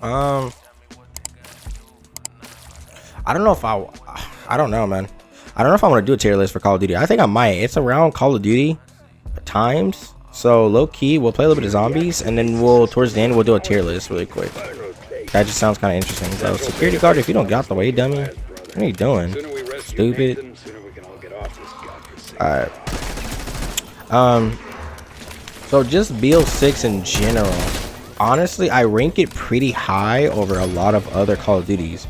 Um, I don't know if I don't know, man. I don't know if I want to do a tier list for Call of Duty. I think I might. It's around Call of Duty times. So low key, we'll play a little bit of zombies, and then towards the end we'll do a tier list really quick. That just sounds kind of interesting. So security guard, if you don't get out the way, dummy, what are you doing? Stupid. All right. So just BO6 in general. Honestly, I rank it pretty high over a lot of other Call of Duties.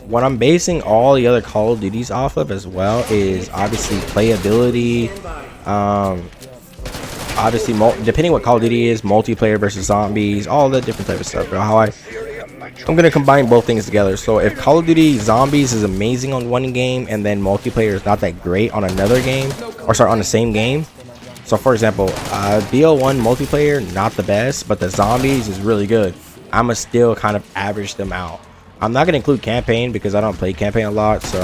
What I'm basing all the other Call of Duties off of as well is obviously playability. Obviously, depending what Call of Duty is, multiplayer versus zombies, all the different type of stuff. Bro. I'm gonna combine both things together. So if Call of Duty Zombies is amazing on one game and then multiplayer is not that great on another game, or sorry, on the same game. So for example, BO1 multiplayer not the best, but the zombies is really good. I'ma still kind of average them out. I'm not gonna include campaign because I don't play campaign a lot. So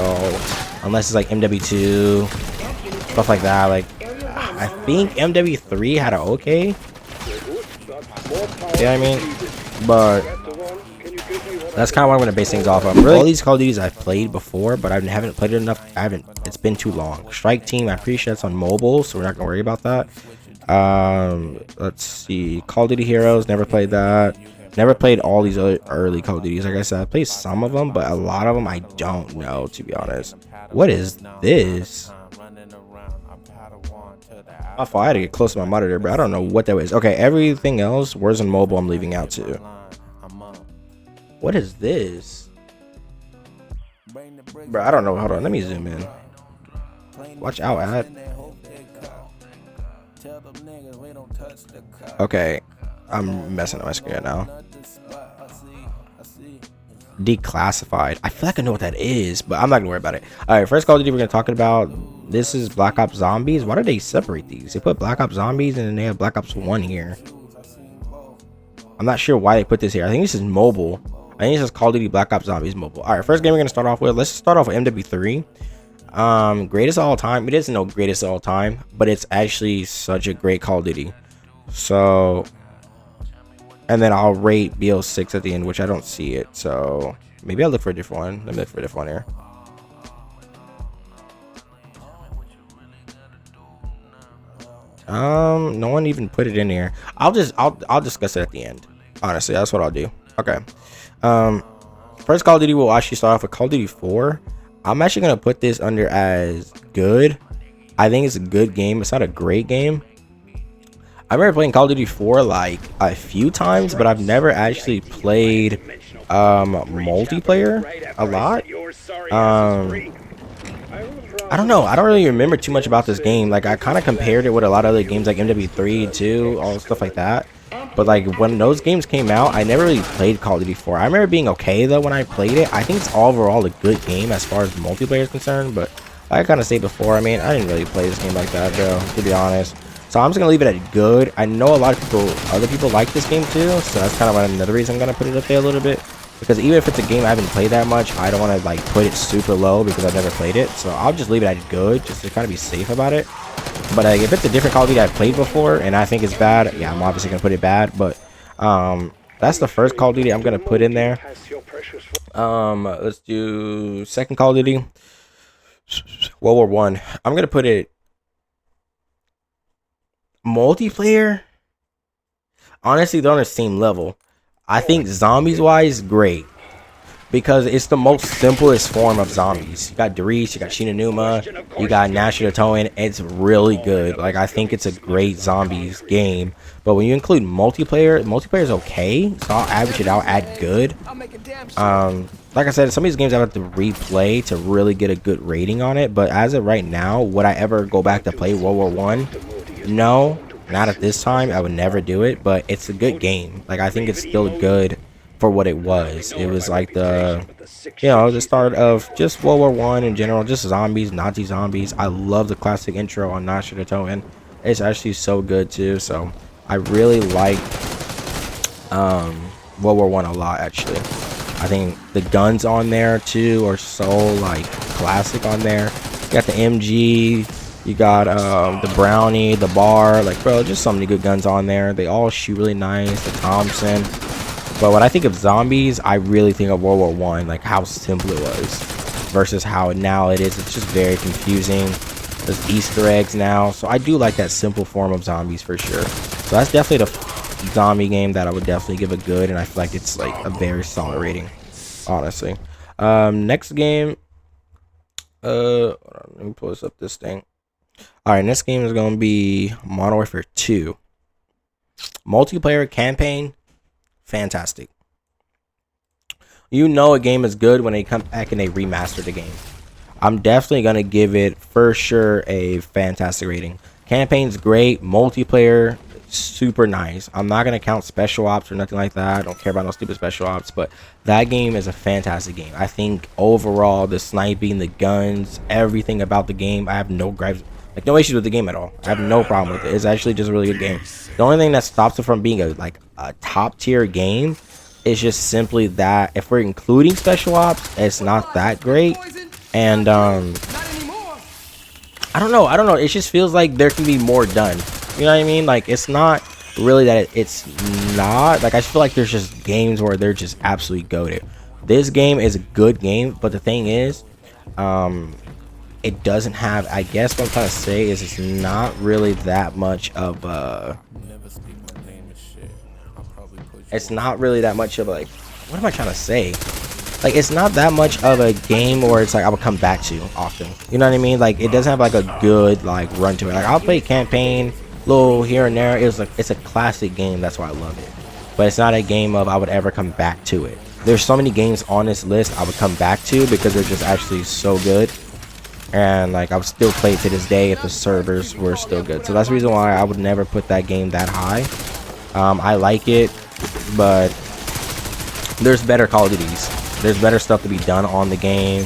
unless it's like MW2, stuff like that. Like I think MW3 had an okay. Yeah, I mean, but that's kind of what I'm gonna base things off of. Really, all these Call of Duties I've played before, but I haven't played it enough. It's been too long. Strike Team, I'm pretty sure it's on mobile, so we're not gonna worry about that. Let's see. Call of Duty Heroes, never played that. Never played all these other early Call of Duties. Like I said, I played some of them, but a lot of them I don't know, to be honest. What is this? My fault. I had to get close to my monitor, but I don't know what that was. Okay, everything else, Warzone Mobile, I'm leaving out too. What is this? Bro, I don't know. Hold on. Let me zoom in. Watch out, ad. Okay. I'm messing up my screen now. Declassified. I feel like I know what that is, but I'm not gonna worry about it. Alright, first Call of Duty we're gonna talk about. This is Black Ops Zombies. Why did they separate these? They put Black Ops Zombies and then they have Black Ops 1 here. I'm not sure why they put this here. I think this is mobile. I think this is Call of Duty Black Ops Zombies mobile. Alright, first game we're gonna start off with. Let's start off with MW3. Greatest of all time. It isn't no greatest of all time, but it's actually such a great Call of Duty. So, and then I'll rate BO6 at the end, which I don't see it. So maybe I'll look for a different one. Let me look for a different one here. No one even put it in here. I'll discuss it at the end. Honestly, that's what I'll do. Okay. First Call of Duty we'll actually start off with Call of Duty 4. I'm actually gonna put this under as good. I think it's a good game. It's not a great game. I remember playing Call of Duty 4 like a few times, but I've never actually played multiplayer a lot. I don't know. I don't really remember too much about this game. Like I kind of compared it with a lot of other games like MW3, 2, all stuff like that. But like when those games came out, I never really played Call of Duty 4. I remember being okay though when I played it. I think it's overall a good game as far as multiplayer is concerned. But like I kind of said before, I mean, I didn't really play this game like that though, to be honest. So I'm just gonna leave it at good. I know a lot of other people like this game too, so that's kind of another reason I'm gonna put it up there a little bit. Because even if it's a game I haven't played that much, I don't want to like put it super low because I've never played it. So I'll just leave it at good, just to kind of be safe about it. But if it's a different Call of Duty I've played before and I think it's bad, yeah, I'm obviously gonna put it bad. But that's the first Call of Duty I'm gonna put in there. Let's do second Call of Duty, World War One. I'm gonna put it multiplayer. Honestly, they're on the same level. I think zombies wise, great. Because it's the most simplest form of zombies. You got Darius, you got Shinonuma, you got National Toin. It's really good. Like I think it's a great zombies game. But when you include multiplayer is okay. So I'll average it out at good. Like I said, some of these games I have to replay to really get a good rating on it. But as of right now, would I ever go back to play World War One? No. Not at this time. I would never do it, but it's a good game. Like I think it's still good for what it was. It was like the start of just World War One in general, just zombies, Nazi zombies. I love the classic intro on National Toin. It's actually so good too. So I really like World War One a lot actually. I think the guns on there too are so like classic on there. You got the MG. You got the Brownie, the Bar, like, bro, just so many good guns on there. They all shoot really nice. The Thompson. But when I think of zombies, I really think of World War One, like how simple it was versus how now it is. It's just very confusing. There's Easter eggs now, so I do like that simple form of zombies for sure. So that's definitely the zombie game that I would definitely give a good, and I feel like it's like a very solid rating, honestly. Next game, hold on, let me pull this up. This thing. All right, next game is gonna be Modern Warfare 2 multiplayer campaign. Fantastic. You know a game is good when they come back and they remaster the game. I'm definitely gonna give it for sure a fantastic rating. Campaign's great, multiplayer super nice. I'm not gonna count special ops or nothing like that. I don't care about no stupid special ops, but that game is a fantastic game. I think overall the sniping, the guns, everything about the game, I have no gripes, like no issues with the game at all. I have no problem with it. It's actually just a really good game. The only thing that stops it from being a top tier game is just simply that if we're including special ops, it's not that great. And I don't know, it just feels like there can be more done, you know what I mean? Like, it's not really that it's not, like, I feel like there's just games where they're just absolutely goated. This game is a good game, but the thing is, it doesn't have, I guess what I'm trying to say is it's not really that much of it's not really that much of like, what am I trying to say? Like, it's not that much of a game where it's like I would come back to often, you know what I mean? Like, it doesn't have like a good like run to it. Like, I'll play campaign little here and there. It's like, it's a classic game, that's why I love it, but it's not a game of I would ever come back to it. There's so many games on this list I would come back to because they're just actually so good, and like I would still play it to this day if the servers were still good. So that's the reason why I would never put that game that high. I like it, but there's better Call of Duties. There's better stuff to be done on the game,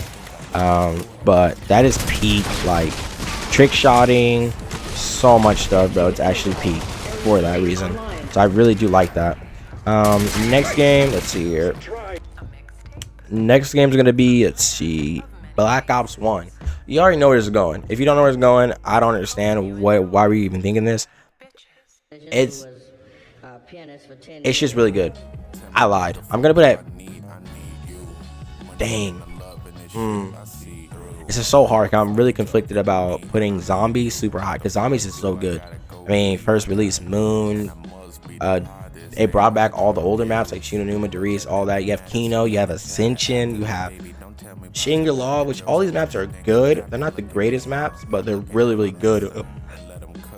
but that is peak, like trick shotting, so much stuff, bro. It's actually peak for that reason. So I really do like that. Next game, let's see here. Next game is gonna be, let's see, Black Ops 1. You already know where it's going. If you don't know where it's going, I don't understand why we're even thinking this. It's just really good. I lied. I'm gonna put that. Dang. This is so hard. I'm really conflicted about putting Zombies super high because Zombies is so good. I mean, first release Moon. It brought back all the older maps like Shinonuma, Darius, all that. You have Kino, you have Ascension, you have Shangri-La, which all these maps are good. They're not the greatest maps, but they're really, really good.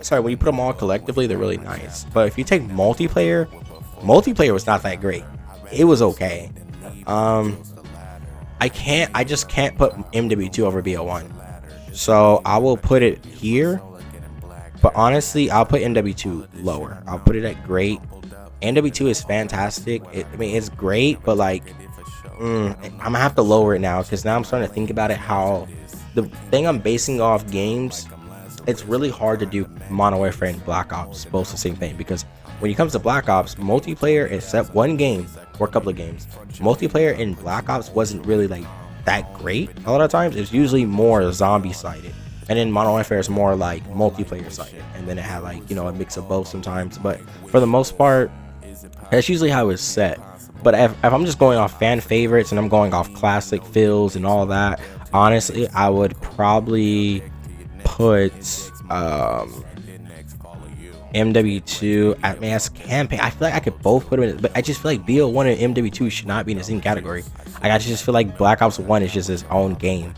Sorry, when you put them all collectively, they're really nice. But if you take multiplayer was not that great. It was okay. I just can't put MW2 over BO1. So I will put it here. But honestly, I'll put MW2 lower. I'll put it at great. MW2 is fantastic. I mean, it's great, but like, I'm gonna have to lower it now because now I'm starting to think about it. How the thing I'm basing off games, it's really hard to do Modern Warfare and Black Ops both the same thing, because when it comes to Black Ops multiplayer, except one game or a couple of games, multiplayer in Black Ops wasn't really like that great. A lot of times it's usually more zombie sided, and then Modern Warfare is more like multiplayer sided, and then it had like, you know, a mix of both sometimes, but for the most part that's usually how it's set. But if I'm just going off fan favorites and I'm going off classic feels and all that, honestly I would probably put MW2 at as campaign. I feel like I could both put them in, but I just feel like BO1 and MW2 should not be in the same category. Like, I just feel like Black Ops 1 is just its own game.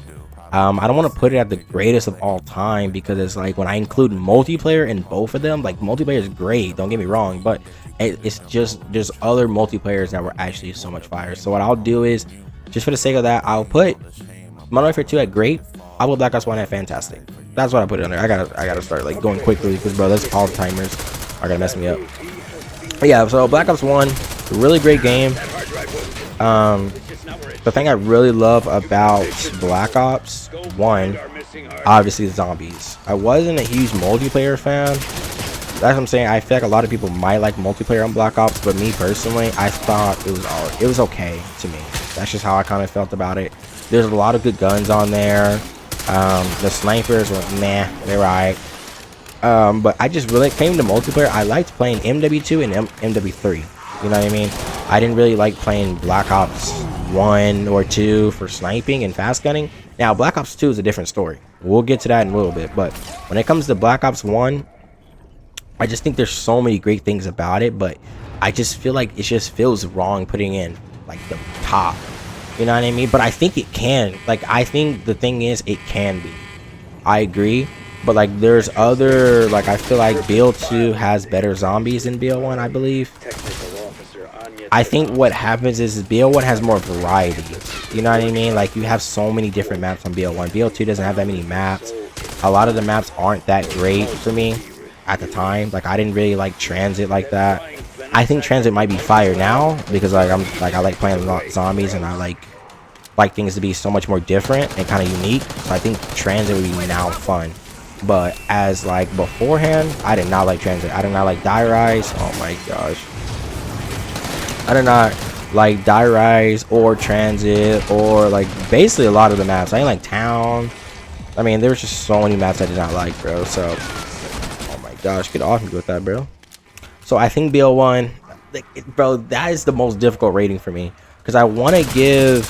I don't want to put it at the greatest of all time because it's like when I include multiplayer in both of them, like multiplayer is great, don't get me wrong, but it's just there's other multiplayers that were actually so much fire. So what I'll do is, just for the sake of that, I'll put Modern Warfare 2 at great. I'll put Black Ops 1 at fantastic. That's what I put it under. I gotta start like going quickly because, bro, that's all timers are gonna mess me up. But yeah, so Black Ops 1, really great game. The thing I really love about Black Ops 1, obviously the zombies. I wasn't a huge multiplayer fan. That's what I'm saying. I feel like a lot of people might like multiplayer on Black Ops, but me personally, I thought it was okay to me. That's just how I kind of felt about it. There's a lot of good guns on there. The snipers were meh, they were alright. But I just really came to multiplayer. I liked playing MW2 and MW3. You know what I mean? I didn't really like playing Black Ops 1 or 2 for sniping and fast gunning. Now, Black Ops 2 is a different story. We'll get to that in a little bit. But when it comes to Black Ops 1, I just think there's so many great things about it. But I just feel like it just feels wrong putting in, like, the top. You know what I mean? But I think it can. Like, I think the thing is, it can be. I agree. But, like, there's other, like, I feel like BL2 has better zombies than BL1, I believe. I think what happens is BL1 has more variety. You know what I mean? Like, you have so many different maps on BL1. BL2 doesn't have that many maps. A lot of the maps aren't that great for me at the time. Like, I didn't really like Transit like that. I think Transit might be fire now because, like, I like playing zombies and I like things to be so much more different and kind of unique. So I think Transit would be now fun. But as like beforehand, I did not like Transit. I did not like Die Rise. Oh my gosh. I did not like Die Rise or Transit or like basically a lot of the maps. I didn't like Town. I mean, there was just so many maps I did not like, bro. So, oh my gosh, get off me with that, bro. So I think BL1, like, bro, that is the most difficult rating for me because I want to give.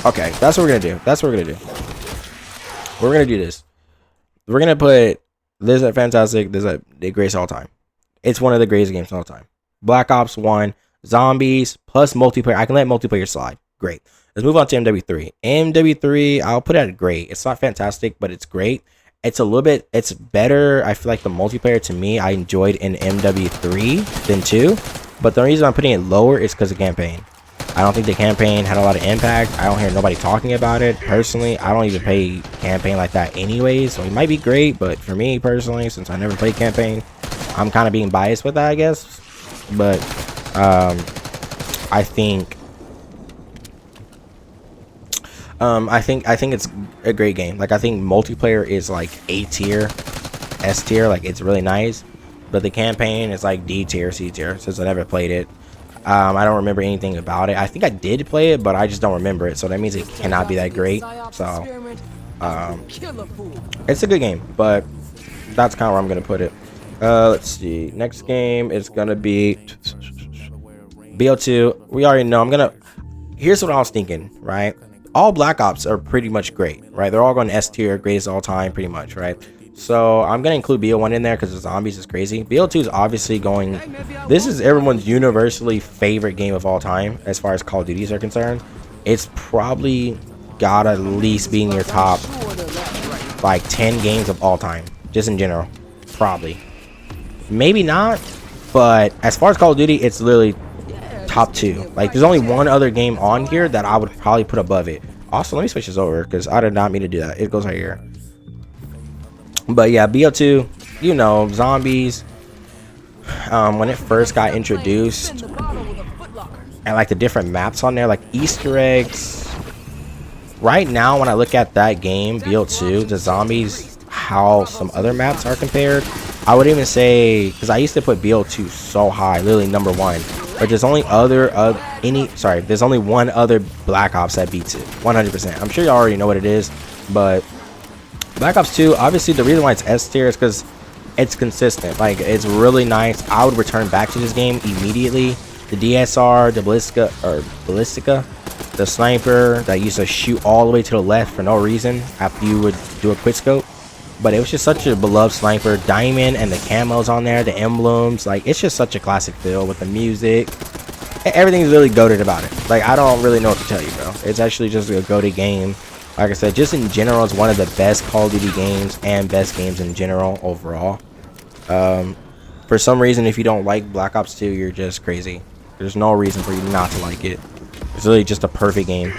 Okay, that's what we're gonna do. That's what we're gonna do. We're gonna do this. We're gonna put this at fantastic. This at the greatest all time. It's one of the greatest games of all time. Black Ops 1, zombies plus multiplayer. I can let multiplayer slide. Great. Let's move on to MW3. MW3, I'll put it at great. It's not fantastic, but it's great. It's a little bit. It's better. I feel like the multiplayer to me, I enjoyed in MW3 than 2. But the reason I'm putting it lower is because of campaign. I don't think the campaign had a lot of impact. I don't hear nobody talking about it. Personally, I don't even play campaign like that anyways. So it might be great, but for me personally, since I never played campaign, I'm kind of being biased with that, I guess. But I think it's a great game. Like, I think multiplayer is like A tier, S tier. Like, it's really nice. But the campaign is like D tier, C tier, since I never played it. I don't remember anything about it. I think I did play it, but I just don't remember it. So that means it cannot be that great. So, it's a good game, but that's kind of where I'm going to put it. Let's see. Next game is going to be BL2. We already know. Here's what I was thinking, right? All Black Ops are pretty much great, right? They're all going S tier, greatest all time, pretty much, right? So I'm going to include BL1 in there because the zombies is crazy. BL2 is obviously going. This is everyone's universally favorite game of all time as far as Call of Duties are concerned. It's probably got to at least be in your top like 10 games of all time, just in general. Probably. Maybe not, but as far as Call of Duty, it's literally top 2. Like, there's only one other game on here that I would probably put above it. Also, let me switch this over because I did not mean to do that. It goes right here. But yeah, BL2, you know, zombies. When it first got introduced, and like the different maps on there, like Easter eggs. Right now, when I look at that game, BL2, the zombies, how some other maps are compared, I would even say, because I used to put BL2 so high, literally number 1. But there's only there's only one other Black Ops that beats it, 100%. I'm sure you already know what it is, but Black Ops 2, obviously the reason why it's S tier is because it's consistent. Like, it's really nice. I would return back to this game immediately. The DSR, the Ballistica, the sniper that used to shoot all the way to the left for no reason after you would do a quick scope. But it was just such a beloved sniper. Diamond and the camos on there, the emblems. Like, it's just such a classic feel with the music. Everything's really goated about it. Like, I don't really know what to tell you, bro. It's actually just a goated game. Like I said, just in general, it's one of the best Call of Duty games and best games in general overall. For some reason, if you don't like Black Ops 2, you're just crazy. There's no reason for you not to like it. It's really just a perfect game.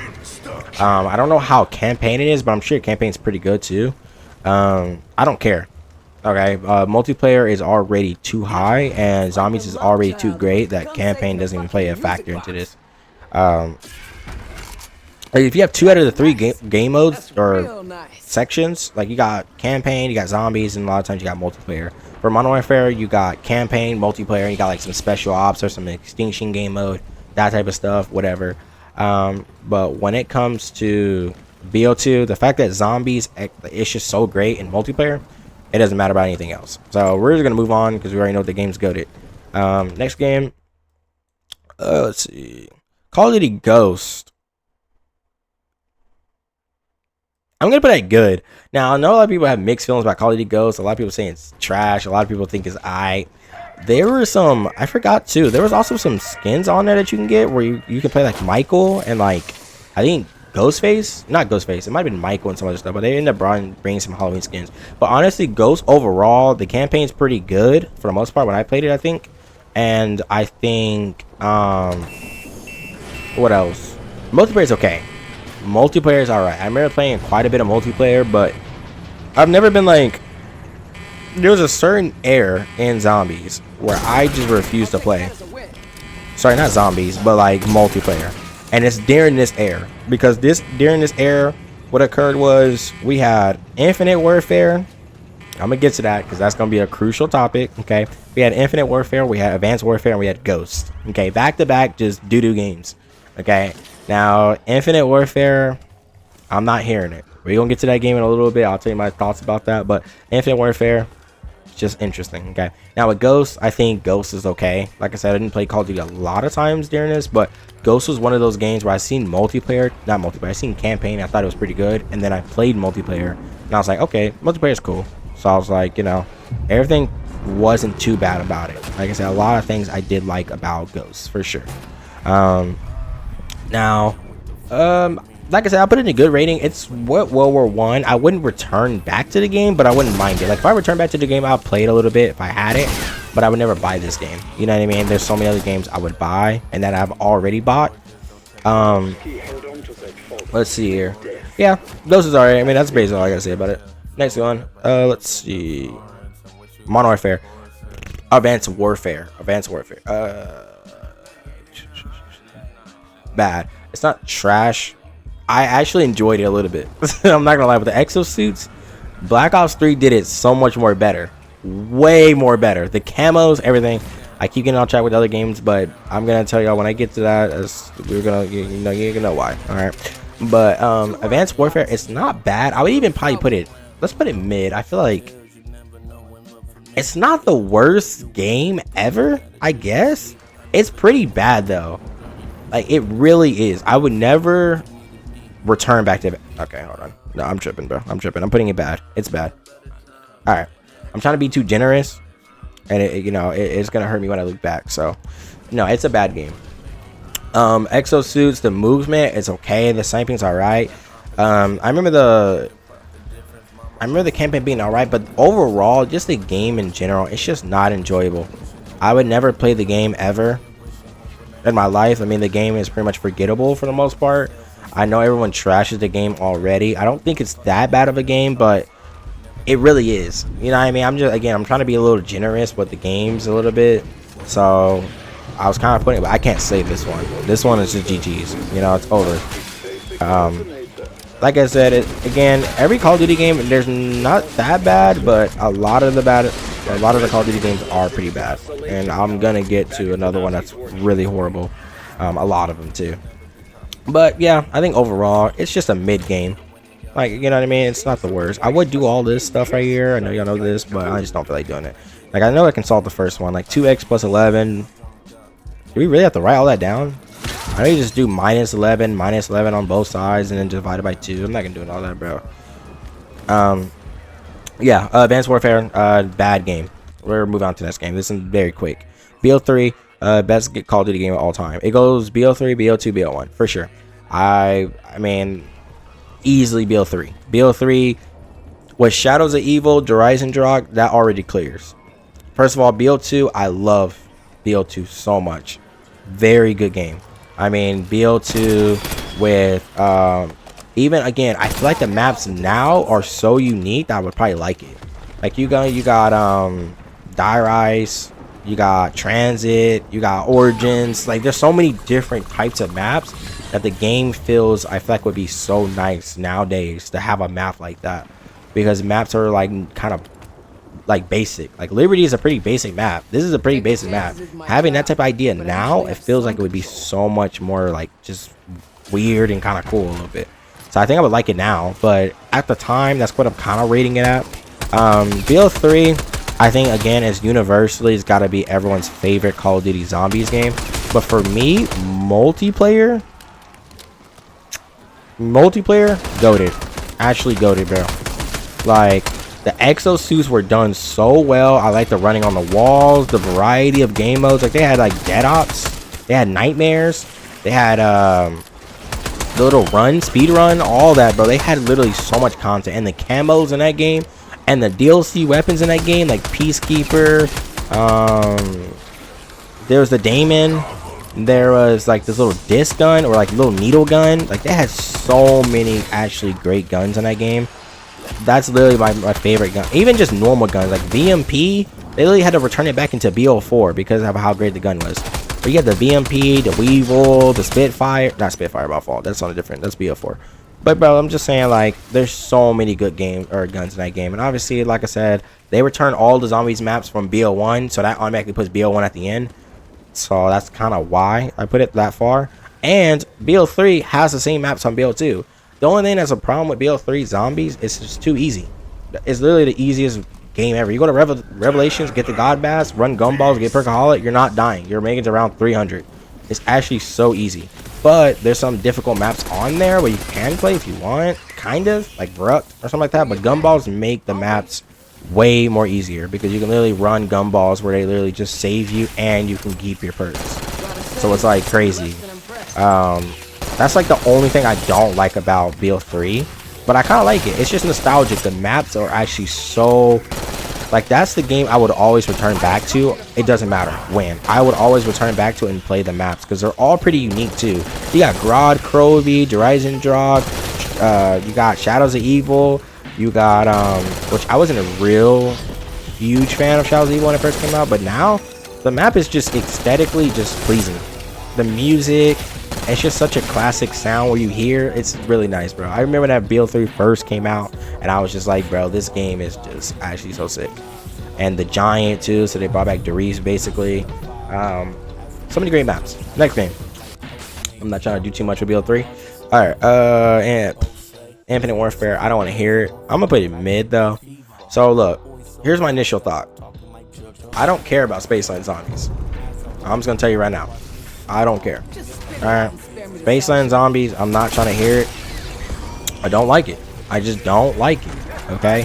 I don't know how campaign it is, but I'm sure campaign's pretty good too. I don't care. Okay, multiplayer is already too high, and zombies is already too great that campaign doesn't even play a factor into this. If you have 2 out of the 3 game modes or sections, like you got campaign, you got zombies, and a lot of times you got multiplayer. For Modern Warfare, you got campaign, multiplayer, and you got like some special ops or some extinction game mode, that type of stuff, whatever. But when it comes to BO2, the fact that zombies it's just so great in multiplayer, it doesn't matter about anything else. So we're just gonna move on because we already know the game's goated. Next game, let's see, Call of Duty Ghost. I'm gonna put it good. Now I know a lot of people have mixed feelings about Call of Duty Ghost. A lot of people saying it's trash. A lot of people think it's aight. There were some, I forgot too, there was also some skins on there that you can get where you can play like Michael and like I think Ghostface, not Ghostface, it might have been Michael and some other stuff, but they ended up bringing some Halloween skins. But honestly, Ghost overall, the campaign's pretty good for the most part when I played it, I think. And I think what else? Multiplayer's okay. Multiplayer's alright. I remember playing quite a bit of multiplayer, but I've never been like, there was a certain era in zombies where I just refused to play. Sorry, not zombies, but like multiplayer. And it's during this era, because during this era, what occurred was we had Infinite Warfare. I'm gonna get to that because that's gonna be a crucial topic. Okay, we had Infinite Warfare, we had Advanced Warfare, and we had Ghost. Okay, back to back, just doo-doo games. Okay, now Infinite Warfare, I'm not hearing it. We're gonna get to that game in a little bit. I'll tell you my thoughts about that. But Infinite Warfare, just interesting. Okay, now with Ghost, I think Ghost is okay. Like I said, I didn't play Call of Duty a lot of times during this, but Ghost was one of those games where I seen multiplayer, not multiplayer, I seen campaign, I thought it was pretty good, and then I played multiplayer and I was like, okay, multiplayer is cool. So I was like, you know, everything wasn't too bad about it. Like I said, a lot of things I did like about Ghost for sure. Like I said, I put it in a good rating. It's what World War One. I wouldn't return back to the game, but I wouldn't mind it. Like if I return back to the game, I'll play it a little bit if I had it, but I would never buy this game. You know what I mean? There's so many other games I would buy and that I've already bought. Let's see here. Yeah, those is alright. I mean, that's basically all I gotta say about it. Next one. Let's see. Modern Warfare. Advanced Warfare. Bad. It's not trash. I actually enjoyed it a little bit. I'm not gonna lie, with the exosuits, Black Ops 3 did it so much more better. Way more better. The camos, everything. I keep getting on track with other games, but I'm gonna tell y'all when I get to that, as we're gonna, you're gonna know why. Alright. But Advanced Warfare, it's not bad. I would even probably put it, let's put it mid. I feel like it's not the worst game ever, I guess. It's pretty bad though. Like it really is. I would never return back to it. Okay, hold on. No, I'm tripping, bro. I'm tripping. I'm putting it bad. It's bad. All right. I'm trying to be too generous, and it's gonna hurt me when I look back. So, no, it's a bad game. Exosuits, the movement is okay. The sniping's all right. I remember the campaign being all right, but overall, just the game in general, it's just not enjoyable. I would never play the game ever in my life. I mean, the game is pretty much forgettable for the most part. I know everyone trashes the game already. I don't think it's that bad of a game, but it really is. You know what I mean? I'm trying to be a little generous with the games a little bit. So I was kind of putting it, but I can't save this one. This one is just GG's. You know, it's over. Like I said, again, every Call of Duty game, there's not that bad, but a lot of the Call of Duty games are pretty bad. And I'm gonna get to another one that's really horrible. A lot of them too. But yeah, I think overall it's just a mid game. Like, you know what I mean? It's not the worst. I would do all this stuff right here. I know y'all know this, but I just don't feel like doing it. Like, I know I can solve the first one, like 2x plus 11. Do we really have to write all that down? I know you just do minus 11 on both sides and then divide it by 2. I'm not gonna do all that, bro. Yeah, Advanced Warfare, bad game. We're moving on to the next game. This is very quick. BO3, best Call of Duty game of all time. It goes BO3, BO2, BO1 for sure. I mean, easily BO3. BO3 with Shadows of Evil, Horizon Drog, that already clears. First of all, BO2, I love BO2 so much. Very good game. I mean, BO2 with even again, I feel like the maps now are so unique that I would probably like it. Like you got Dire Ice, you got Transit, you got Origins. Like there's so many different types of maps that the game feels, I feel like, would be so nice nowadays to have a map like that, because maps are like kind of like basic. Like Liberty is a pretty basic map. This is a pretty basic map. Having that type of idea now, it feels like it would be so much more like just weird and kind of cool a little bit. So I think I would like it now, but at the time, that's what I'm kind of rating it at. BO3, I think again, is universally, it's got to be everyone's favorite Call of Duty Zombies game. But for me, multiplayer, goated. Actually goated, bro. Like, the exosuits were done so well. I like the running on the walls, the variety of game modes. Like, they had like Dead Ops, they had Nightmares, they had the little run, speed run, all that, bro. They had literally so much content, and the camos in that game, and the DLC weapons in that game, like Peacekeeper. There was the Daemon. There was like this little disc gun or like little needle gun. Like, they had so many actually great guns in that game. That's literally my favorite gun. Even just normal guns like VMP, they literally had to return it back into BO4 because of how great the gun was. But you had the VMP, the Weevil, the Spitfire. Not Spitfire by fault. That's on a different. That's BO4. But bro, I'm just saying, like, there's so many good games or guns in that game. And obviously, like I said, they return all the zombies maps from BO1, so that automatically puts BO1 at the end. So that's kind of why I put it that far. And BO3 has the same maps on BO2. The only thing that's a problem with BO3 zombies is it's just too easy. It's literally the easiest game ever. You go to Revelations, get the God Bass, run Gumballs, get Perkaholic, you're not dying. You're making it to around 300. It's actually so easy. But there's some difficult maps on there where you can play if you want, kind of, like Bruck or something like that. But Gumballs make the maps way more easier because you can literally run Gumballs where they literally just save you and you can keep your perks. So it's like crazy. That's like the only thing I don't like about BO3, but I kind of like it. It's just nostalgic. The maps are actually so, like, that's the game I would always return back to. It doesn't matter when. I would always return back to it and play the maps because they're all pretty unique too. You got Grodd, Krovi, Horizon Drog, you got Shadows of Evil, you got which I wasn't a real huge fan of Shadows of Evil when it first came out, but now the map is just aesthetically just pleasing. The music, it's just such a classic sound where you hear. It's really nice, bro. I remember that BO3 first came out and I was just like, bro, this game is just actually so sick. And the Giant too, so they brought back Darius basically. So many great maps. Next game. I'm not trying to do too much with BO3. All right, and Infinite Warfare, I don't want to hear it. I'm gonna put it mid though. So look, here's my initial thought. I don't care about Spaceland Zombies. I'm just gonna tell you right now, I don't care. Alright, Spaceland Zombies, I'm not trying to hear it. I don't like it. I just don't like it. Okay,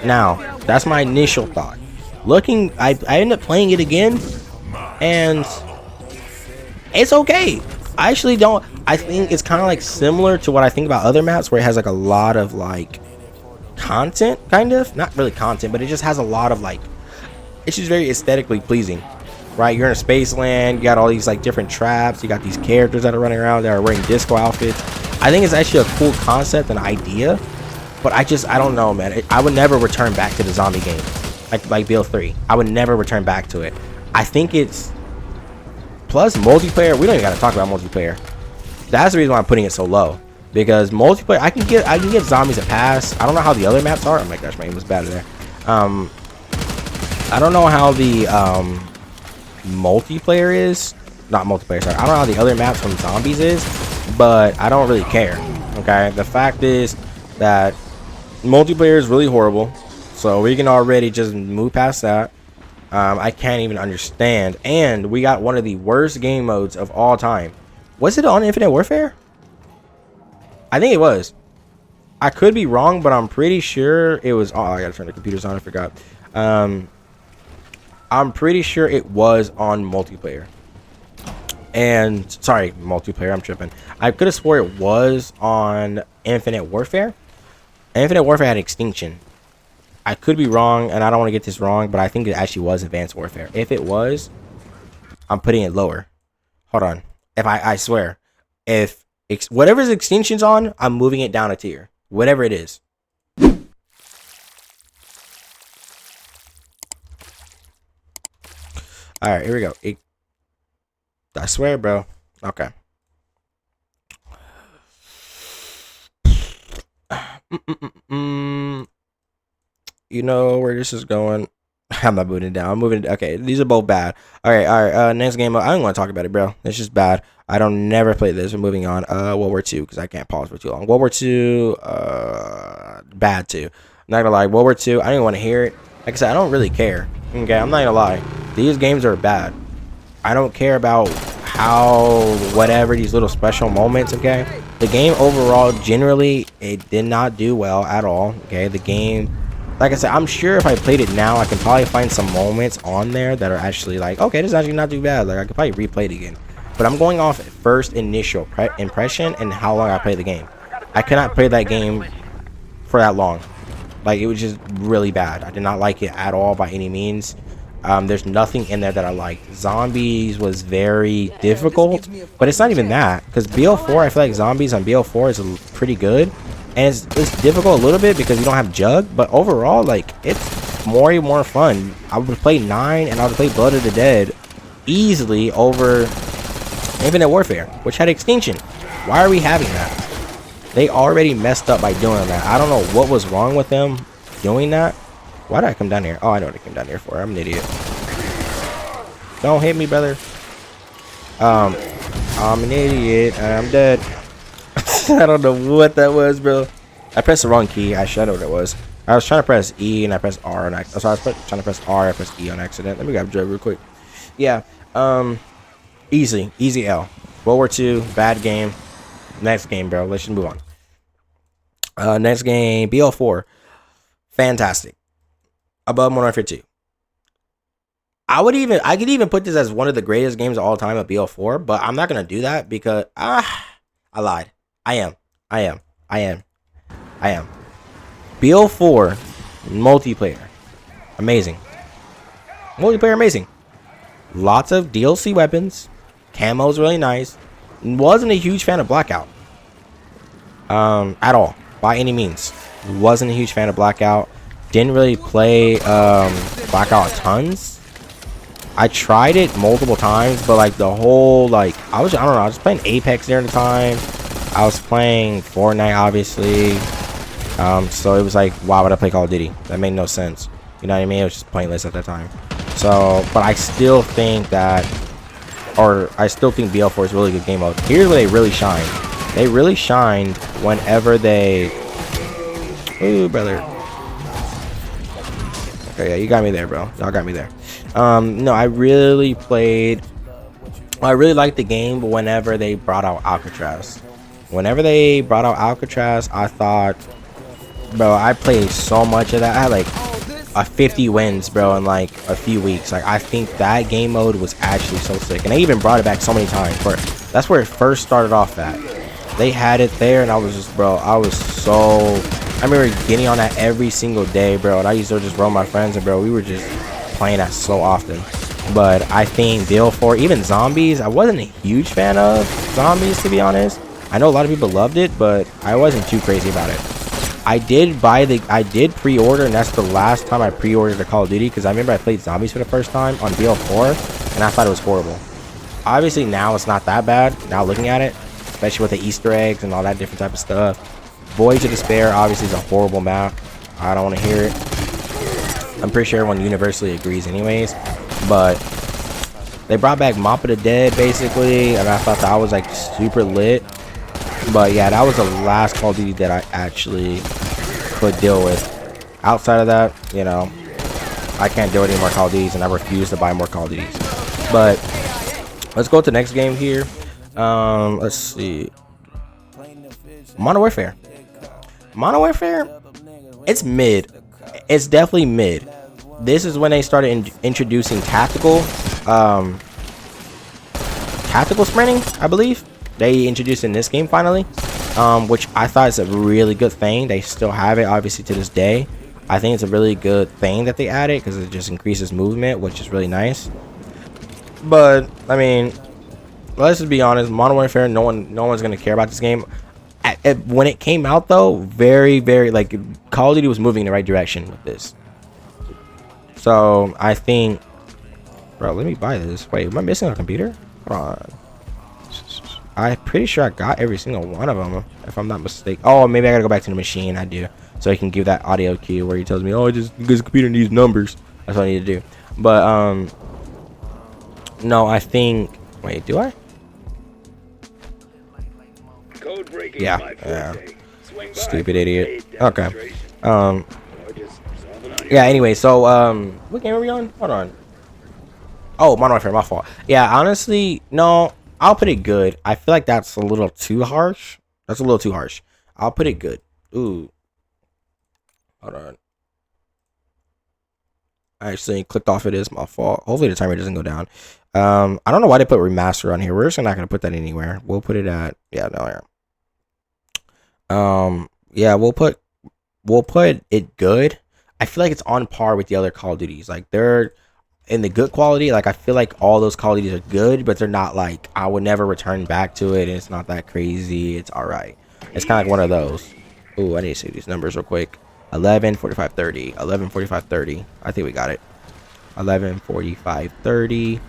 now that's my initial thought. Looking, I ended up playing it again and it's okay. I actually don't. I think it's kind of like similar to what I think about other maps where it has like a lot of like content, kind of, not really content, but it just has a lot of like, it's just very aesthetically pleasing, right? You're in a space land, you got all these like different traps, you got these characters that are running around that are wearing disco outfits. I think it's actually a cool concept and idea, but I don't know, man. I would never return back to the zombie game like BO3. I would never return back to it. I think it's plus multiplayer. We don't even got to talk about multiplayer. That's the reason why I'm putting it so low, because multiplayer, I can give zombies a pass. I don't know how the other maps are. Oh my gosh, my aim was bad there. I don't know how the multiplayer is. Not multiplayer, sorry. I don't know how the other maps from zombies is, but I don't really care. Okay, the fact is that multiplayer is really horrible, so we can already just move past that. I can't even understand, and we got one of the worst game modes of all time. Was it on Infinite Warfare? I think it was. I could be wrong, but I'm pretty sure it was. Oh, I gotta turn the computers on. I forgot. I'm pretty sure it was on multiplayer. And sorry, multiplayer. I'm tripping. I could have swore it was on Infinite Warfare. Infinite Warfare had Extinction. I could be wrong, and I don't want to get this wrong, but I think it actually was Advanced Warfare. If it was, I'm putting it lower. Hold on. If I swear, if whatever's Extinction's on, I'm moving it down a tier. Whatever it is. All right, here we go. I swear, bro. Okay. You know where this is going. I'm not moving it down. I'm moving it. Okay, these are both bad. All right. Next game. I don't want to talk about it, bro. It's just bad. I don't never play this. We're moving on. World War II, because I can't pause for too long. World War II, bad too. I'm not gonna lie. World War II, I don't even want to hear it. Like I said, I don't really care. Okay, I'm not gonna lie. These games are bad. I don't care about how whatever these little special moments. Okay, the game overall, generally, it did not do well at all. Okay, the game. Like I said, I'm sure if I played it now, I can probably find some moments on there that are actually like, okay, this is actually not too bad. Like, I could probably replay it again. But I'm going off first initial impression and how long I played the game. I cannot play that game for that long. Like, it was just really bad. I did not like it at all by any means. There's nothing in there that I liked. Zombies was very difficult, but it's not even that. Because BO4, I feel like zombies on BO4 is pretty good. And it's difficult a little bit because you don't have Jug, but overall, like, it's more fun. I would play 9 and I would play Blood of the Dead easily over Infinite Warfare, which had Extinction. Why are we having that? They already messed up by doing that. I don't know what was wrong with them doing that. Why did I come down here? Oh, I know what I came down here for. I'm an idiot. Don't hit me, brother. I'm an idiot. I'm dead. I don't know what that was, bro. I pressed the wrong key. I should know what it was. I was trying to press E and I pressed R on accident. So I was trying to press R. I pressed E on accident. Let me grab Joe real quick. Yeah. Easy L. World War II. Bad game. Next game, bro. Let's just move on. Next game. BO4. Fantastic. Above Modern Warfare 2. I could even put this as one of the greatest games of all time at BO4, but I'm not gonna do that because I lied. I am. BO4 multiplayer, amazing. Multiplayer, amazing. Lots of DLC weapons. Camo's really nice. Wasn't a huge fan of Blackout. At all, by any means. Wasn't a huge fan of Blackout. Didn't really play Blackout tons. I tried it multiple times, but like the whole like I don't know, I was playing Apex there at the time. I was playing Fortnite, obviously. So it was like, why would I play Call of Duty? That made no sense. You know what I mean? It was just pointless at that time. So, but I still think BO4 is a really good game mode. Here's where they really shine. They really shined whenever they. Ooh, brother. Okay, yeah, you got me there, bro. Y'all got me there. No, I really liked the game whenever they brought out Alcatraz. Whenever they brought out Alcatraz, I thought, bro, I played so much of that. I had like 50 wins, bro, in like a few weeks. Like, I think that game mode was actually so sick. And they even brought it back so many times. That's where it first started off at. They had it there, and I was just, bro, I remember getting on that every single day, bro. And I used to just roll my friends, and, bro, we were just playing that so often. But I think BO4, even Zombies, I wasn't a huge fan of Zombies, to be honest. I know a lot of people loved it, but I wasn't too crazy about it. I did pre-order, and that's the last time I pre-ordered a Call of Duty, because I remember I played Zombies for the first time on BO4, and I thought it was horrible. Obviously, now it's not that bad, now looking at it, especially with the Easter eggs and all that different type of stuff. Voyage of Despair, obviously, is a horrible map. I don't want to hear it. I'm pretty sure everyone universally agrees anyways, but they brought back Mop of the Dead, basically, and I thought that was, like, super lit. But yeah, that was the last Call of Duty that I actually could deal with. Outside of that, you know, I can't deal with any more Call of Duties, and I refuse to buy more Call of Duties. But let's go to the next game here. Let's see. Modern Warfare. Modern Warfare, it's mid. It's definitely mid. This is when they started introducing tactical sprinting, I believe. They introduced in this game finally, which I thought is a really good thing. They still have it, obviously, to this day. I think it's a really good thing that they added because it just increases movement, which is really nice. But I mean, let's just be honest, Modern Warfare, no one's gonna care about this game. When it came out, though, very like Call of Duty was moving in the right direction with this. So I think, bro, let me buy this. Wait, am I missing a computer? Hold on. I'm pretty sure I got every single one of them, if I'm not mistaken. Oh, maybe I gotta go back to the machine. I do. so he can give that audio cue where he tells me, "Oh, just because the computer needs numbers." That's what I need to do. But no, I think. Wait, do I? Yeah. Stupid idiot. Okay. Yeah. Anyway, so what game are we on? Hold on. Oh, Modern Warfare, my fault. Yeah, honestly, no, I'll put it good. I feel like that's a little too harsh. That's a little too harsh. I'll put it good. Ooh, hold on. I actually clicked off it. Is my fault. Hopefully the timer doesn't go down. I don't know why they put remaster on here. We're just not gonna put that anywhere. We'll put it at yeah, we'll put it good. I feel like it's on par with the other Call of Duties. Like they're in the good quality. Like I feel like all those Call of Duties are good, but they're not like I would never return back to it. And it's not that crazy. It's all right. It's kind of like one of those. Ooh, I need to see these numbers real quick. 11, 45, 30. 11, 45, 30. I think we got it. 11, 45, 30.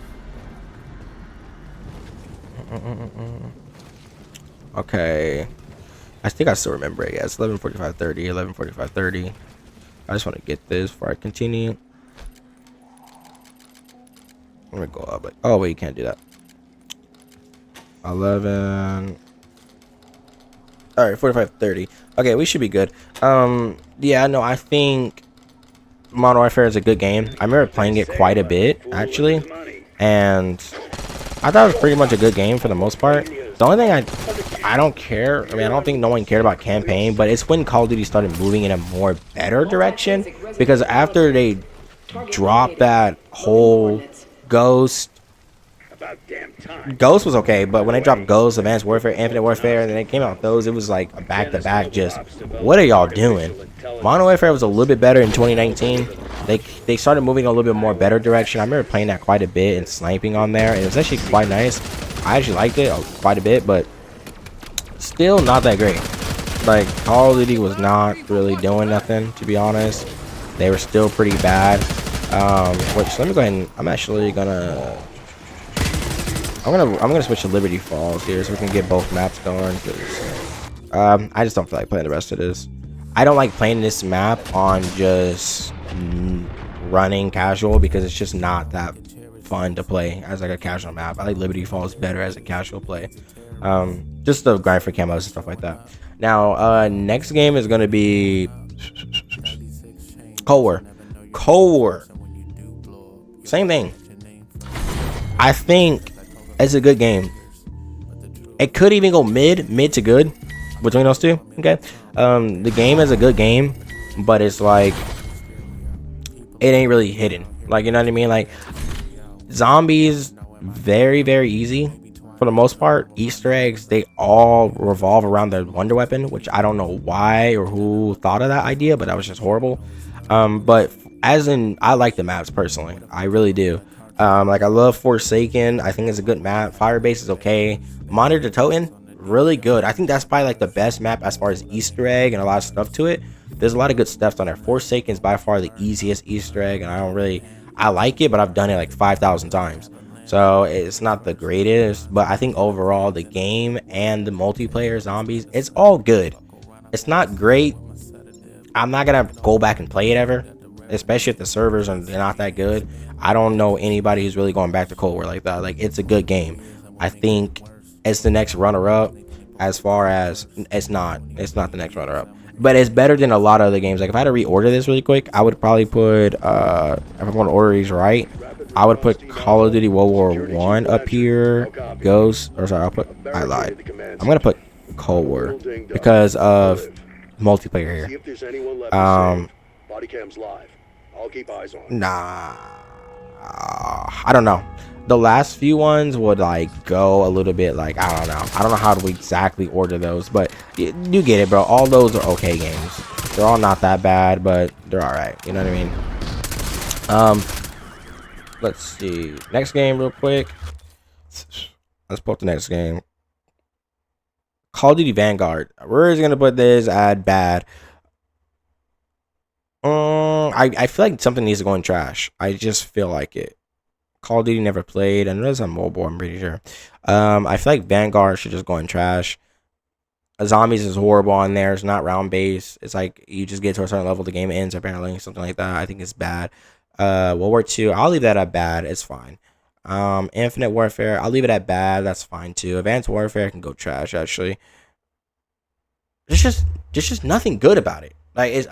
Okay. I think I still remember it. Yeah, it's 11, 45, 30. 11, 45, 30. I just want to get this before I continue. I'm going to go up. Like, oh, wait, you can't do that. 11. All right, 45, 30. Okay, we should be good. Yeah, no, I think Modern Warfare is a good game. I remember playing it quite a bit, actually. And I thought it was pretty much a good game for the most part. The only thing I don't care. I mean, I don't think no one cared about campaign, but it's when Call of Duty started moving in a more better direction. Because after they dropped that whole Ghost was okay, but when they dropped Ghost, Advanced Warfare, Infinite Warfare, and then they came out with those, it was like a back-to-back just, what are y'all doing? Modern Warfare was a little bit better in 2019. They started moving a little bit more better direction. I remember playing that quite a bit and sniping on there, and it was actually quite nice. I actually liked it quite a bit, but still not that great. Like, Call of Duty was not really doing nothing, to be honest. They were still pretty bad. Which, let me go ahead and, I'm gonna switch to Liberty Falls here so we can get both maps going. I just don't feel like playing the rest of this. I don't like playing this map on just running casual because it's just not that fun to play as like a casual map. I like Liberty Falls better as a casual play. Just the grind for camos and stuff like that. Now, next game is gonna be Cold War. Cold War. Same thing. I think it's a good game. It could even go mid to good between those two. Okay. The game is a good game, but it's like it ain't really hidden. Like, you know what I mean? Like, zombies, very, very easy for the most part. Easter eggs, they all revolve around the wonder weapon, which I don't know why or who thought of that idea, but that was just horrible. But as in, I like the maps personally. I really do. Like, I love Forsaken. I think it's a good map. Firebase is okay. Monitor Toten, really good. I think that's probably like the best map as far as Easter egg and a lot of stuff to it. There's a lot of good stuff on there. Forsaken is by far the easiest Easter egg, and I like it, but I've done it like 5,000 times. So it's not the greatest, but I think overall the game and the multiplayer zombies, it's all good. It's not great. I'm not gonna go back and play it ever, especially if the servers are not that good. I don't know anybody who's really going back to Cold War like that. Like, it's a good game. I think it's the next runner-up. As far as it's not the next runner-up, but it's better than a lot of other games. Like, if I had to reorder this really quick, I would probably put if I'm going to order these right, I would put Call of Duty World War I up here. Ghost, or sorry, I lied. I'm gonna put Cold War because of multiplayer here. Body cams live. I'll keep eyes on. Nah, I don't know. The last few ones would like go a little bit like, I don't know how to exactly order those, but you get it, bro. All those are okay games. They're all not that bad, but they're all right. You know what I mean? Let's see. Next game real quick. Let's pull up the next game. Call of Duty Vanguard. We're just gonna put this at bad. I feel like something needs to go in trash. I just feel like it. Call of Duty never played. I know it's on mobile, I'm pretty sure. I feel like Vanguard should just go in trash. Zombies is horrible on there. It's not round based. It's like you just get to a certain level, the game ends apparently, something like that. I think it's bad. World War II, I'll leave that at bad. It's fine. Infinite Warfare, I'll leave it at bad. That's fine too. Advanced Warfare can go trash actually. There's just nothing good about it. Like it's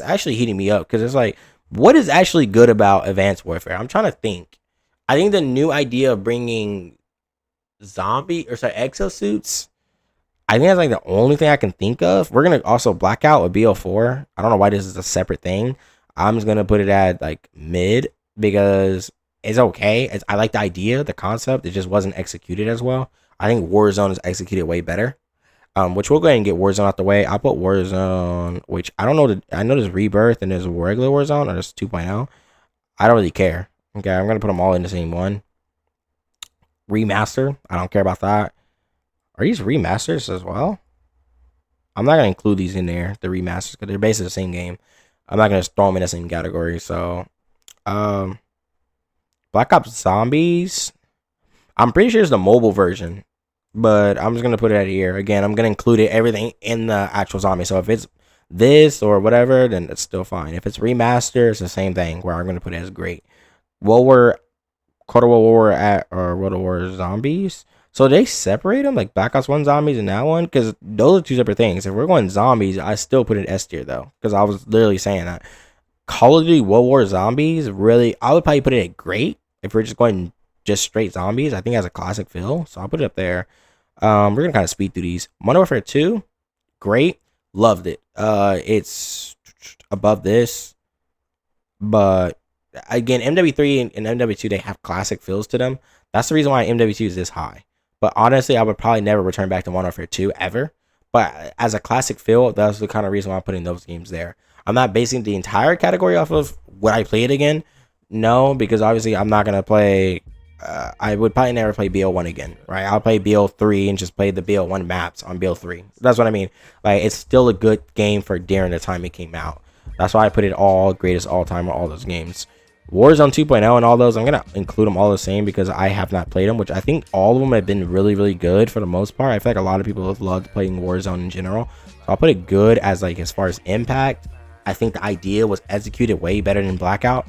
actually heating me up because it's like, what is actually good about Advanced Warfare? I'm trying to think. I think the new idea of bringing exosuits. I think that's like the only thing I can think of. We're gonna also Blackout with BO4. I don't know why this is a separate thing. I'm just gonna put it at like mid because it's okay. I like the idea, the concept. It just wasn't executed as well. I think Warzone is executed way better. Which we'll go ahead and get Warzone out the way. I'll put Warzone, which I don't know. I know there's Rebirth and there's regular Warzone or there's 2.0. I don't really care. Okay, I'm gonna put them all in the same one. Remaster, I don't care about that. Are these remasters as well? I'm not gonna include these in there, the remasters, because they're basically the same game. I'm not gonna throw them in the same category. So, Black Ops Zombies. I'm pretty sure it's the mobile version, but I'm just gonna put it at here. Again, I'm gonna include everything in the actual zombie. So if it's this or whatever, then it's still fine. If it's remaster, it's the same thing. Where I'm gonna put it as great. Cold War at or World War Zombies. So they separate them like Black Ops 1 zombies and that one because those are two separate things. If we're going zombies, I still put it S tier though because I was literally saying that. Call of Duty World War Zombies, really, I would probably put it at great if we're just going just straight zombies. I think it has a classic feel, so I'll put it up there. We're gonna kind of speed through these. Modern Warfare 2, great, loved it. It's above this, but again, MW3 and MW2 they have classic feels to them. That's the reason why MW2 is this high. But honestly, I would probably never return back to Modern Warfare 2 ever. But as a classic feel, that's the kind of reason why I'm putting those games there. I'm not basing the entire category off of would I play it again. No, because obviously I'm not gonna play. I would probably never play BO1 again, right? I'll play BO3 and just play the BO1 maps on BO3. That's what I mean. Like it's still a good game for during the time it came out. That's why I put it all greatest all time on all those games. Warzone 2.0 and all those, I'm gonna include them all the same because I have not played them, which I think all of them have been really, really good for the most part. I feel like a lot of people have loved playing Warzone in general. So I'll put it good as like as far as impact. I think the idea was executed way better than Blackout.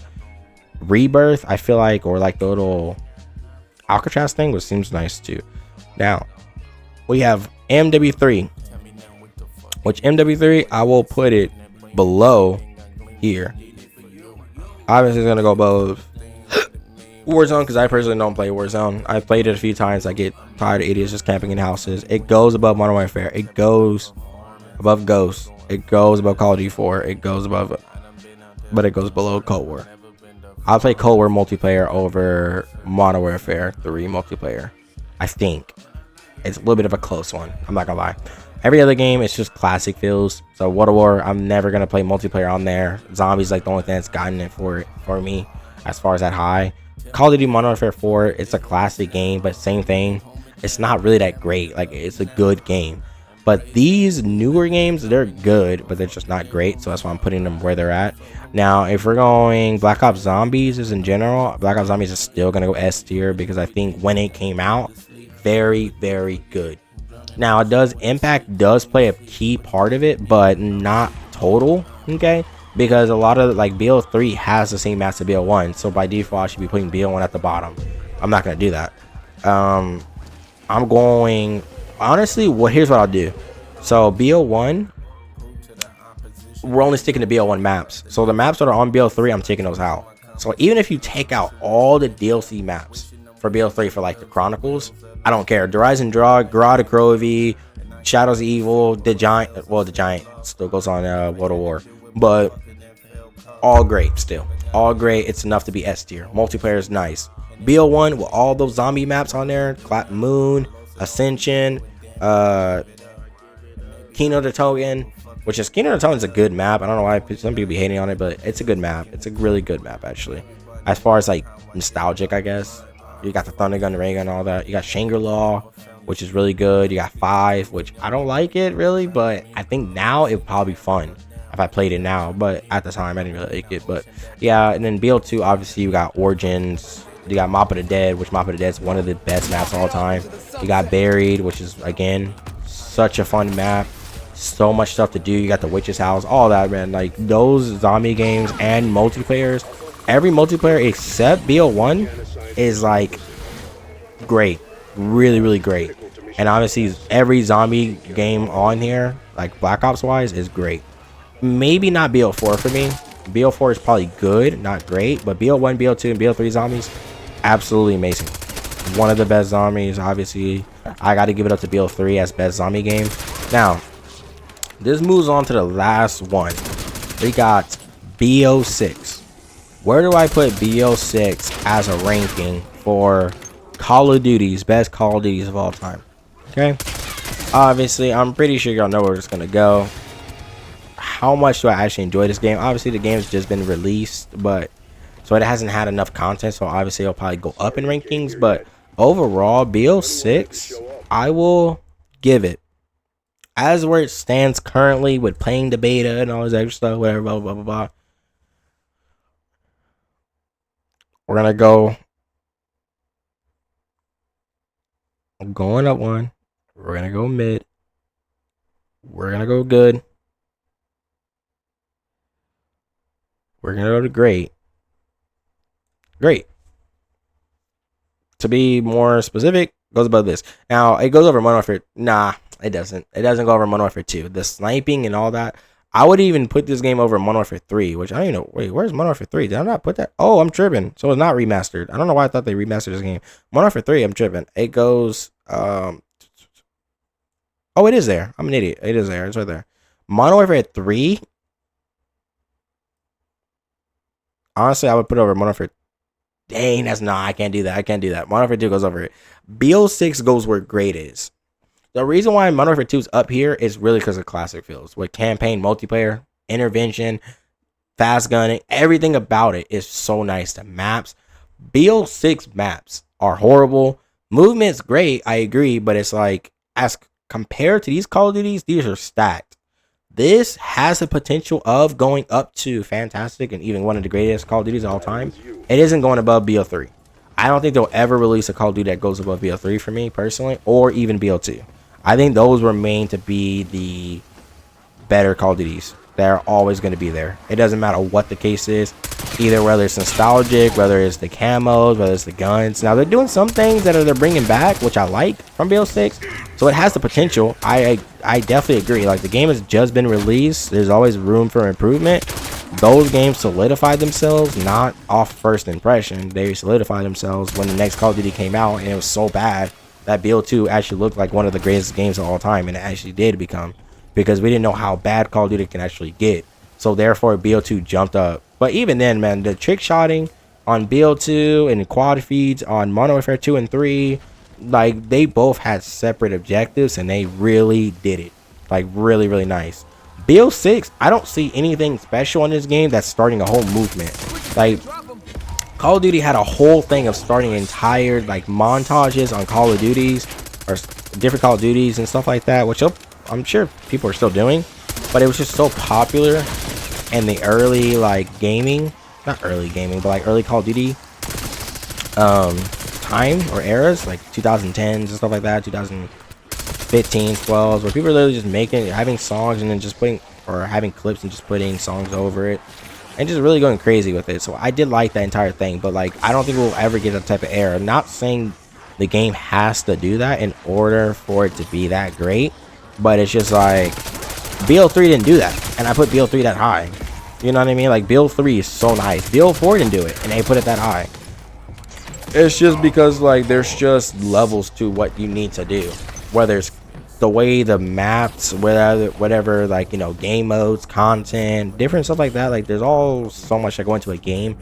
Rebirth, I feel like, or like the little Alcatraz thing, which seems nice too. Now we have MW3, which MW3 I will put it below here. Obviously, it's gonna go above Warzone because I personally don't play Warzone. I played it a few times. I get tired of idiots just camping in houses. It goes above Modern Warfare. It goes above Ghost. It goes above Call of Duty 4. It goes above, but it goes below Cold War. I'll play Cold War multiplayer over Modern Warfare 3 multiplayer. I think it's a little bit of a close one. I'm not gonna lie. Every other game, it's just classic feels. So World of War, I'm never gonna play multiplayer on there. Zombies like the only thing that's gotten it for me as far as that high. Call of Duty Modern Warfare 4, it's a classic game, but same thing. It's not really that great. Like it's a good game, but these newer games, they're good, but they're just not great. So that's why I'm putting them where they're at. Now, if we're going Black Ops Zombies, is in general, Black Ops Zombies is still gonna go S tier because I think when it came out, very, very good. Now, impact does play a key part of it, but not total, okay? Because a lot of, like, BO3 has the same maps as BO1, so by default, I should be putting BO1 at the bottom. I'm not going to do that. I'm going, honestly, here's what I'll do. So, BO1, we're only sticking to BO1 maps. So, the maps that are on BO3, I'm taking those out. So, even if you take out all the DLC maps for BO3 for, like, the Chronicles, I don't care. The Rise and Draw, Grad of Krovi, Shadows of Evil, the Giant. Well, the Giant still goes on World of War, but all great still. All great. It's enough to be S tier. Multiplayer is nice. BO1 with all those zombie maps on there. Moon, Ascension, Kino the Token, which is Kino the Token is a good map. I don't know why some people be hating on it, but it's a good map. It's a really good map actually. As far as like nostalgic, I guess. You got the Thunder Gun, the Ray Gun, all that. You got Shangri-La, which is really good. You got 5, which I don't like it really, but I think now it would probably be fun if I played it now. But at the time, I didn't really like it. But yeah, and then BO2, obviously, you got Origins. You got Mop of the Dead, which Mop of the Dead is one of the best maps of all time. You got Buried, which is, again, such a fun map. So much stuff to do. You got the witch's house, all that, man. Like those zombie games and multiplayers, every multiplayer except BO1 is like great, really great. And obviously every zombie game on here, like Black Ops wise, is great. Maybe not BO4 for me. BO4 is probably good, not great, but BO1, BO2, and BO3 zombies, absolutely amazing. One of the best zombies. Obviously I got to give it up to BO3 as best zombie game. Now this moves on to the last one. We got BO6. Where do I put BO6 as a ranking for Call of Duty's best Call of Duties of all time? Okay, obviously I'm pretty sure y'all know where it's gonna go. How much do I actually enjoy this game? Obviously the game's just been released, but so it hasn't had enough content, so obviously it'll probably go up in rankings. But overall, BO6, I will give it, as where it stands currently with playing the beta and all this extra stuff, whatever, blah blah blah blah. We're gonna go going up one. We're gonna go mid. We're gonna go good. We're gonna go to great. Great. To be more specific, goes above this. Now it goes over Modern Warfare. Nah, it doesn't. It doesn't go over Modern Warfare 2. The sniping and all that. I would even put this game over Modern Warfare 3, which I don't even know. Wait, where's Modern Warfare 3? Did I not put that? Oh, I'm tripping. So it's not remastered. I don't know why I thought they remastered this game. Modern Warfare 3, I'm tripping. It goes. Oh, it is there. I'm an idiot. It is there. It's right there. Modern Warfare 3. Honestly, I would put it over Modern Warfare. Dang, that's not. I can't do that. I can't do that. Modern Warfare 2 goes over it. BO6 goes where great is. The reason why Modern Warfare 2 is up here is really because of classic feels. With campaign, multiplayer, intervention, fast gunning, everything about it is so nice. The maps, BO6 maps are horrible. Movement's great, I agree, but it's like, as compared to these Call of Duties, these are stacked. This has the potential of going up to fantastic and even one of the greatest Call of Duties of all time. It isn't going above BO3. I don't think they'll ever release a Call of Duty that goes above BO3 for me personally, or even BO2. I think those remain to be the better Call of Duties. They're always going to be there. It doesn't matter what the case is, either whether it's nostalgic, whether it's the camos, whether it's the guns. Now they're doing some things that they're bringing back, which I like from BO6. So it has the potential. I definitely agree. Like, the game has just been released. There's always room for improvement. Those games solidified themselves, not off first impression. They solidified themselves when the next Call of Duty came out, and it was so bad that BO2 actually looked like one of the greatest games of all time, and it actually did become, because we didn't know how bad Call of Duty can actually get. So therefore, BO2 jumped up. But even then, man, the trick shotting on BO2 and the quad feeds on Modern Warfare 2 and 3, like, they both had separate objectives, and they really did it. Like, really nice. BO6, I don't see anything special in this game that's starting a whole movement. Like, Call of Duty had a whole thing of starting entire, like, montages on Call of Duties, or different Call of Duties and stuff like that, which I'm sure people are still doing. But it was just so popular in the early, like, gaming, not early gaming, but like early Call of Duty time or eras, like 2010s and stuff like that, 2015, 12s, where people are literally just having songs and then just putting, or having clips and just putting songs over it, and just really going crazy with it. So I did like that entire thing, but like, I don't think we'll ever get that type of era. I'm not saying the game has to do that in order for it to be that great, but it's just like, BO3 didn't do that, and I put BO3 that high. You know what I mean? Like, BO3 is so nice. BO4 didn't do it, and they put it that high. It's just because, like, there's just levels to what you need to do. Whether it's the way the maps, whatever, like, you know, game modes, content, different stuff like that. Like, there's all so much that go into a game.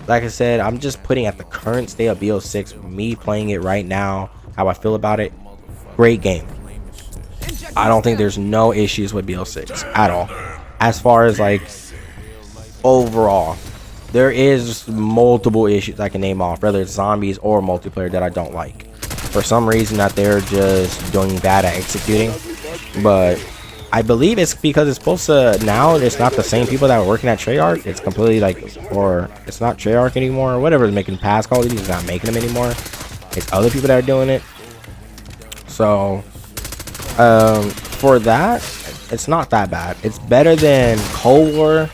Like I said, I'm just putting at the current state of BO6, me playing it right now, how I feel about it. Great game. I don't think there's no issues with BO6 at all. As far as, like, overall, there is multiple issues I can name off, whether it's zombies or multiplayer, that I don't like. For some reason that they're just doing bad at executing. But I believe it's because it's supposed to, now it's not the same people that were working at Treyarch. It's completely like, or it's not Treyarch anymore, or whatever is making past Call of Duty is not making them anymore. It's other people that are doing it. So For that, it's not that bad. It's better than Cold War.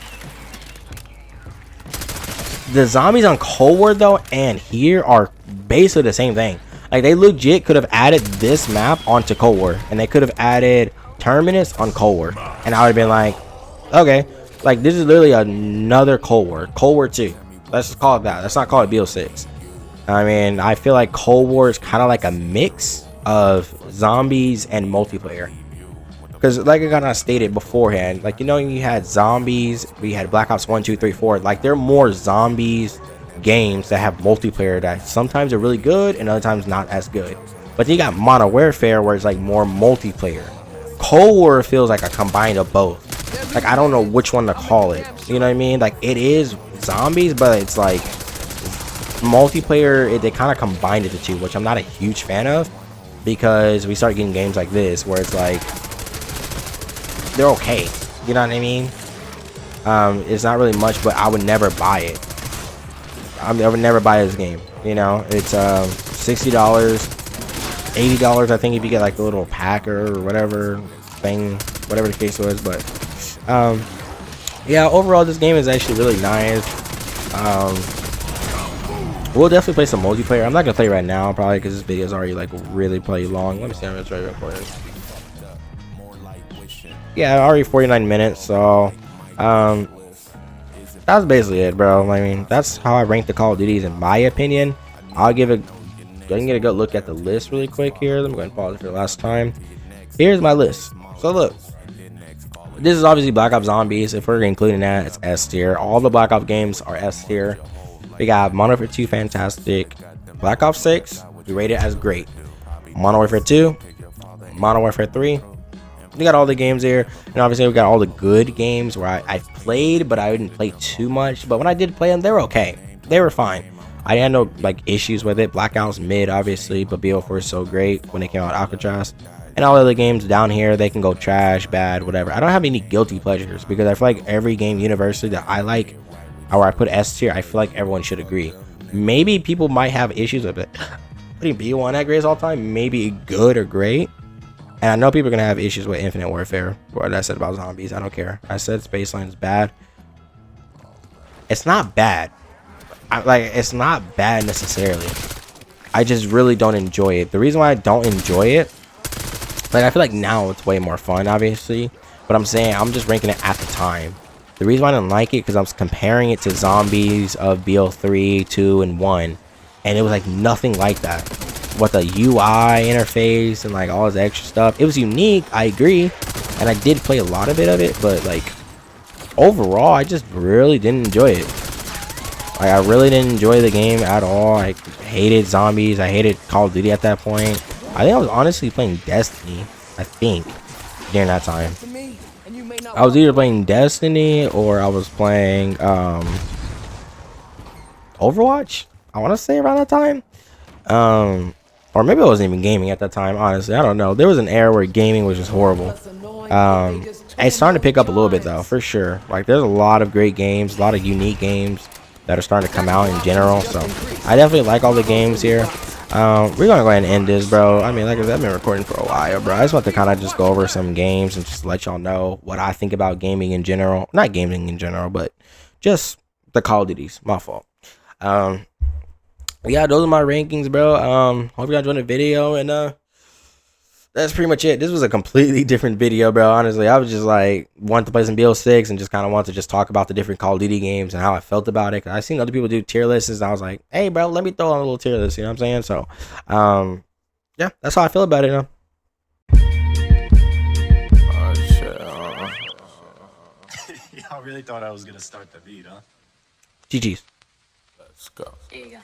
The zombies on Cold War though and here are basically the same thing. Like they legit could have added this map onto Cold War, and they could have added Terminus on Cold War, and I would have been like, okay, like this is literally another Cold War 2. Let's just call it that. Let's not call it BO6. I mean, I feel like Cold War is kind of like a mix of zombies and multiplayer. Because like I kind of stated beforehand, like, you know, you had zombies, we had Black Ops 1, 2, 3, 4. Like, there are more zombies games that have multiplayer that sometimes are really good and other times not as good. But then you got Modern Warfare where it's like more multiplayer. Cold War feels like a combine of both. Like, I don't know which one to call it. You know what I mean? Like, it is zombies, but it's like multiplayer. They kind of combined the two, which I'm not a huge fan of, because we start getting games like this where it's like they're okay, you know what I mean? It's not really much, but I would never buy it. I would never buy this game, you know? It's $60, $80 I think if you get like the little packer or whatever thing, whatever the case was. But yeah, overall this game is actually really nice. We'll definitely play some multiplayer. I'm not gonna play right now probably because this video is already like really pretty long. Let me see how much right recording. Yeah, already 49 minutes, so that's basically it, bro. I mean, that's how I rank the Call of Duties in my opinion. I can get a good look at the list really quick here. Let me go ahead and pause it for the last time. Here's my list. So look, this is obviously Black Ops Zombies. If we're including that, it's S tier. All the Black Ops games are S tier. We got Modern Warfare 2, fantastic. Black Ops 6, we rate it as great. Modern Warfare 2, Modern Warfare 3. We got all the games here, and obviously we got all the good games where I played, but I didn't play too much. But when I did play them, they were okay. They were fine. I had no like issues with it. Blackout's mid, obviously, but BO4 is so great when they came out Alcatraz. And all the other games down here, they can go trash, bad, whatever. I don't have any guilty pleasures because I feel like every game universally that I like, or I put S tier, I feel like everyone should agree. Maybe people might have issues with it. Putting B1 at great all time, maybe good or great. And I know people are going to have issues with Infinite Warfare. What I said about zombies, I don't care. I said Spaceline is bad. It's not bad. It's not bad necessarily. I just really don't enjoy it. The reason why I don't enjoy it, like, I feel like now it's way more fun, obviously. But I'm saying I'm just ranking it at the time. The reason why I didn't like it, because I was comparing it to zombies of BO3, 2, and 1. And it was like nothing like that. With the UI interface and like all this extra stuff, it was unique, I agree, and I did play a lot of it, but like overall I just really didn't enjoy it. Like, I really didn't enjoy the game at all. I hated zombies. I hated Call of Duty at that point. I think I was honestly playing Destiny, I think, during that time. I was either playing Destiny or I was playing Overwatch, I want to say, around that time. Or maybe I wasn't even gaming at that time, honestly. I don't know. There was an era where gaming was just horrible. It's starting to pick up a little bit, though, for sure. Like, there's a lot of great games, a lot of unique games that are starting to come out in general. So, I definitely like all the games here. We're going to go ahead and end this, bro. I mean, like I said, I've been recording for a while, bro. I just want to kind of just go over some games and just let y'all know what I think about gaming in general. Not gaming in general, but just the Call of Duties. My fault. Yeah, those are my rankings, bro. Hope you guys enjoyed the video, and that's pretty much it. This was a completely different video, bro. Honestly, I was just like wanted to play some BO6 and just kind of wanted to just talk about the different Call of Duty games and how I felt about it. Cause I seen other people do tier lists, and I was like, hey, bro, let me throw on a little tier list. You know what I'm saying? So, yeah, that's how I feel about it now. Oh shit! Y'all really thought I was gonna start the beat, huh? GG's. Let's go. There you go.